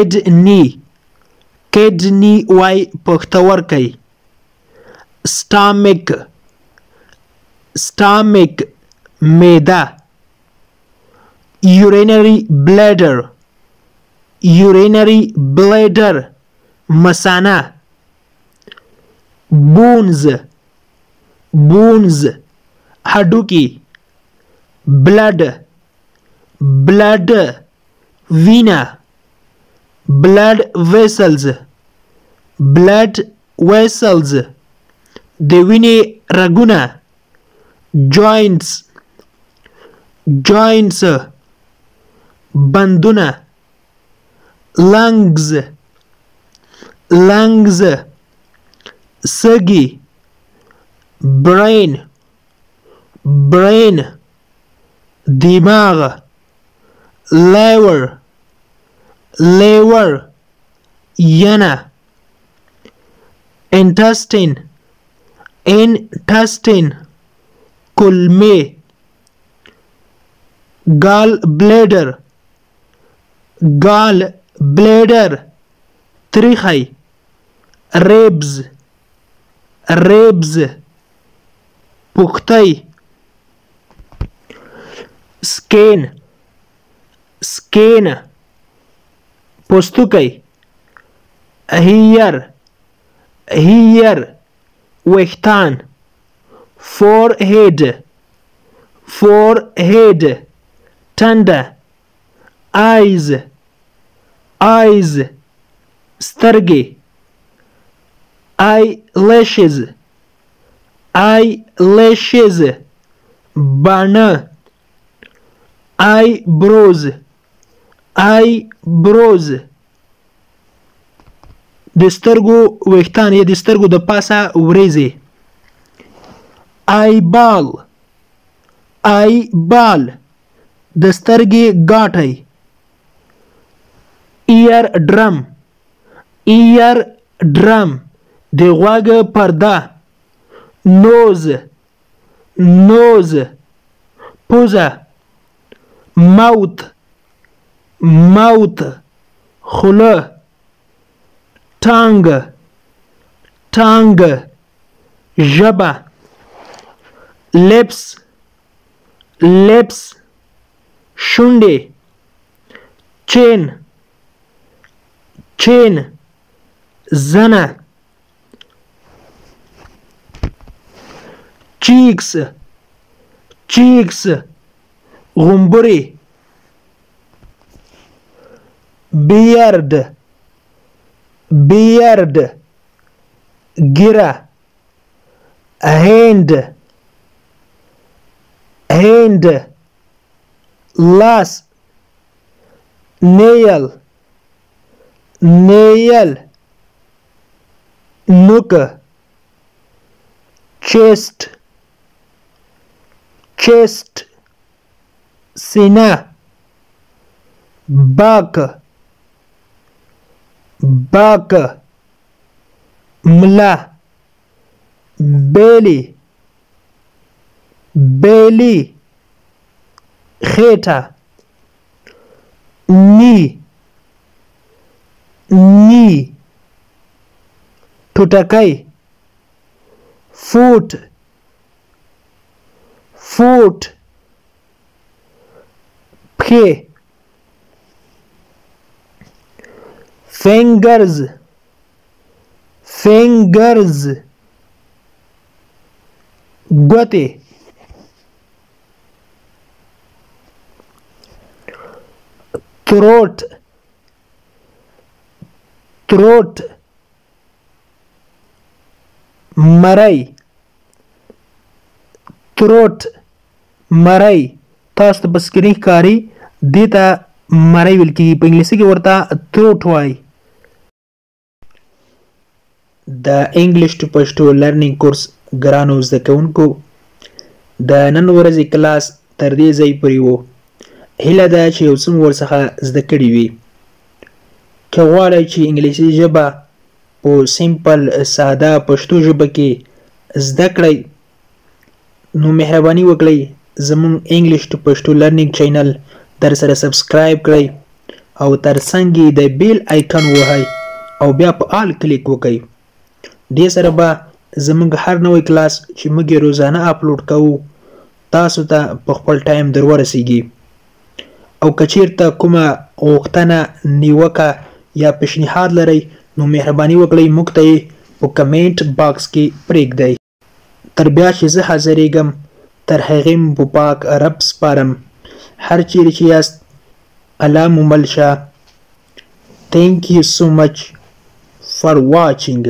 کډنی کډنی وای پښتورګی stomach stomach معده urinary bladder urinary bladder مثانه bones bones هډوکي blood blood vena blood vessels blood vessels د وینې رګونه joints joints بندونه lungs lungs سږي brain brain دماغ liver liver ینه intestine intestine کلمه gall bladder gall bladder تریخی ribs ribs پوختی skin skin پوستکی hair hair ویښتان forehead forehead ټنډه eyes eyes سترګې eyelashes eyelashes باڼه eyebrows eyebrows د سترګو ویښتان یا د سترګو د پاسه وریځې eyeball eyeball د سترګې ګاټی ear drum ear drum د غوږ پرده nose nose پوزه mouth mouth خوله tongue tongue ژبه lips lips شونډې chin chin زنه cheeks cheeks غومبري beard beard ګیره hand hand لاس nail nail نوک chest chest سینه back back ملا belly belly خېټه knee knee ټوټکی foot foot پښې fingers fingers ګوتې throat throat مرۍ throat مرۍ تاسو ته په سکرین ښکاري دې ته مرۍ ویل کېږي په انګلیسي کې ورته throat وایي د انګلیش ټو پښتو لرنینګ کورس ګرانو زده کوونکو د نن ورځې کلاس تر دې ځای پورې و هیله ده چې یو څه مو ورڅخه زده کړي وي که غواړئ چې انګلیسي ژبه په سمپل ساده پښتو ژبه کې زده کړئ نو مهرباني وکړئ زموږ انګلیش ټو پښتو لرنینګ چینل در سره سبسکرایب کړئ او ترڅنګ یې د بیل آیکن ووهئ او بیا په آل کلیک وکړئ. دې سره به زموږ هر نوی کلاس چې موږ یې روزانه اپلوډ کوو تاسو ته په خپل ټایم در ورسیږي. او که چیرته کومه غوښتنه، نیوکه یا پیشنهاد لرئ نو مهرباني وکړئ موږ ته یې په کمنټ باکس کې پرېږدئ. تر بیا چې زه حاضرېږم تر هغې مو په پاک رب سپارم. هر چیرې چې یاست الله مو مل شه. Thank you so much for watching.